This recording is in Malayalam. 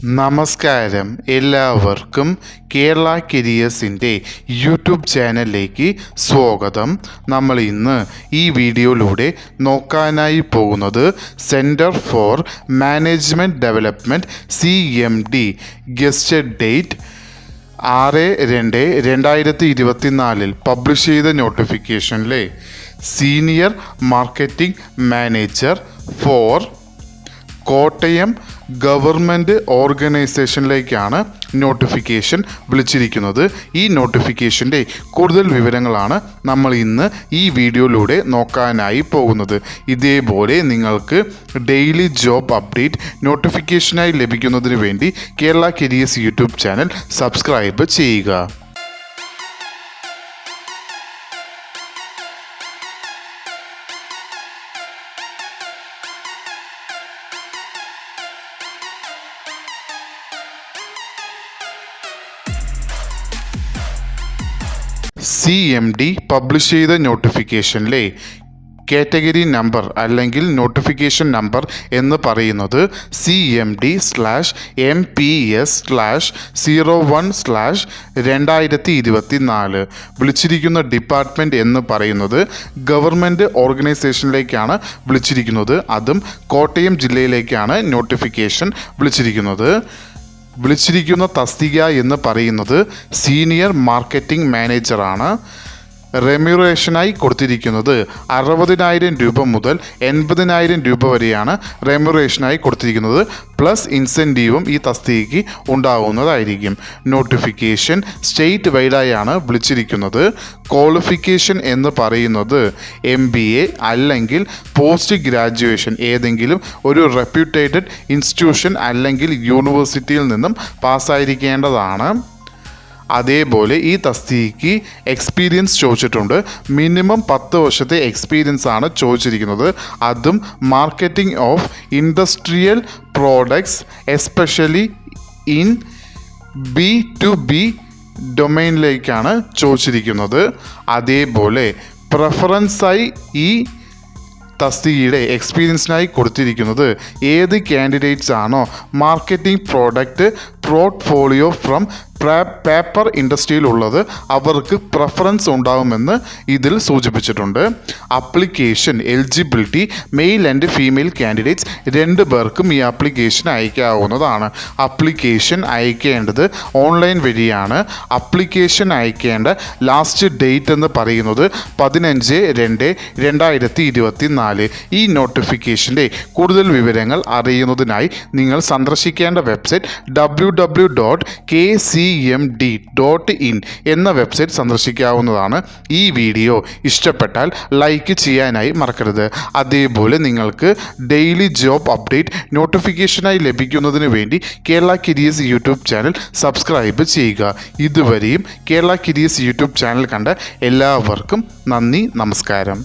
നമസ്കാരം, എല്ലാവർക്കും കേരള കരിയേഴ്സിൻ്റെ യൂട്യൂബ് ചാനലിലേക്ക് സ്വാഗതം. നമ്മൾ ഇന്ന് ഈ വീഡിയോയിലൂടെ നോക്കാനായി പോകുന്നത് centre for management development CMD gazetted date 6/2/2024 publish ചെയ്ത നോട്ടിഫിക്കേഷനിലെ senior marketing manager for Kottayam government ഓർഗനൈസേഷനിലേക്കാണ് നോട്ടിഫിക്കേഷൻ വിളിച്ചിരിക്കുന്നത്. ഈ നോട്ടിഫിക്കേഷൻ്റെ കൂടുതൽ വിവരങ്ങളാണ് നമ്മൾ ഇന്ന് ഈ വീഡിയോയിലൂടെ നോക്കാനായി പോകുന്നത്. ഇതേപോലെ നിങ്ങൾക്ക് ഡെയിലി ജോബ് അപ്ഡേറ്റ് നോട്ടിഫിക്കേഷനായി ലഭിക്കുന്നതിന് വേണ്ടി Kerala careers YouTube channel subscribe ചെയ്യുക. CMD പബ്ലിഷ് ചെയ്ത നോട്ടിഫിക്കേഷനിലെ കാറ്റഗറി നമ്പർ അല്ലെങ്കിൽ നോട്ടിഫിക്കേഷൻ നമ്പർ എന്ന് പറയുന്നത് CMD/MPS/01/2024. വിളിച്ചിരിക്കുന്ന ഡിപ്പാർട്ട്മെൻറ്റ് എന്ന് പറയുന്നത് ഗവൺമെൻറ് ഓർഗനൈസേഷനിലേക്കാണ് വിളിച്ചിരിക്കുന്നത്. അതും കോട്ടയം ജില്ലയിലേക്കാണ് നോട്ടിഫിക്കേഷൻ വിളിച്ചിരിക്കുന്ന തസ്തിക എന്ന് പറയുന്നത് സീനിയർ മാർക്കറ്റിംഗ് മാനേജറാണ്. റെമ്യൂറേഷനായി കൊടുത്തിരിക്കുന്നത് 60,000 രൂപ മുതൽ 80,000 രൂപ വരെയാണ് റെമ്യൂറേഷനായി കൊടുത്തിരിക്കുന്നത്. പ്ലസ് ഇൻസെൻറ്റീവും ഈ തസ്തികയ്ക്ക് ഉണ്ടാകുന്നതായിരിക്കും. നോട്ടിഫിക്കേഷൻ സ്റ്റേറ്റ് വൈഡായാണ് വിളിച്ചിരിക്കുന്നത്. ക്വാളിഫിക്കേഷൻ എന്ന് പറയുന്നത് MBA അല്ലെങ്കിൽ പോസ്റ്റ് ഗ്രാജുവേഷൻ ഏതെങ്കിലും ഒരു റെപ്യൂട്ടേറ്റഡ് ഇൻസ്റ്റിറ്റ്യൂഷൻ അല്ലെങ്കിൽ യൂണിവേഴ്സിറ്റിയിൽ നിന്നും പാസ്സായിരിക്കേണ്ടതാണ്. അതേപോലെ ഈ തസ്തികയ്ക്ക് എക്സ്പീരിയൻസ് ചോദിച്ചിട്ടുണ്ട്. മിനിമം 10 വർഷത്തെ എക്സ്പീരിയൻസ് ആണ് ചോദിച്ചിരിക്കുന്നത്. അതും marketing of industrial products especially in B2B ഡൊമൈനിലേക്കാണ് ചോദിച്ചിരിക്കുന്നത്. അതേപോലെ പ്രിഫറൻസായി ഈ തസ്തികയുടെ എക്സ്പീരിയൻസിനായി കൊടുത്തിരിക്കുന്നത് ഏത് കാൻഡിഡേറ്റ്സ് ആണോ marketing product portfolio from paper ഇൻഡസ്ട്രിയിലുള്ളത് അവർക്ക് പ്രിഫറൻസ് ഉണ്ടാകുമെന്ന് ഇതിൽ സൂചിപ്പിച്ചിട്ടുണ്ട്. Application eligibility male and female candidates 2 പേർക്കും ഈ ആപ്ലിക്കേഷൻ അയക്കാവുന്നതാണ്. അപ്ലിക്കേഷൻ അയക്കേണ്ടത് ഓൺലൈൻ വഴിയാണ്. അപ്ലിക്കേഷൻ അയക്കേണ്ട ലാസ്റ്റ് ഡേറ്റ് എന്ന് പറയുന്നത് 15/2/2024. ഈ നോട്ടിഫിക്കേഷൻ്റെ കൂടുതൽ വിവരങ്ങൾ അറിയുന്നതിനായി നിങ്ങൾ സന്ദർശിക്കേണ്ട വെബ്സൈറ്റ് www.kcmd.in എന്ന വെബ്സൈറ്റ് സന്ദർശിക്കാവുന്നതാണ്. ഈ വീഡിയോ ഇഷ്ടപ്പെട്ടാൽ ലൈക്ക് ചെയ്യാനായി മറക്കരുത്. അതേപോലെ നിങ്ങൾക്ക് ഡെയിലി ജോബ് അപ്ഡേറ്റ് നോട്ടിഫിക്കേഷനായി ലഭിക്കുന്നതിന് വേണ്ടി Kerala careers YouTube channel subscribe ചെയ്യുക. ഇതുവരെയും കേരള കരിയേഴ്സ് യൂട്യൂബ് ചാനൽ കണ്ട എല്ലാവർക്കും നന്ദി, നമസ്കാരം.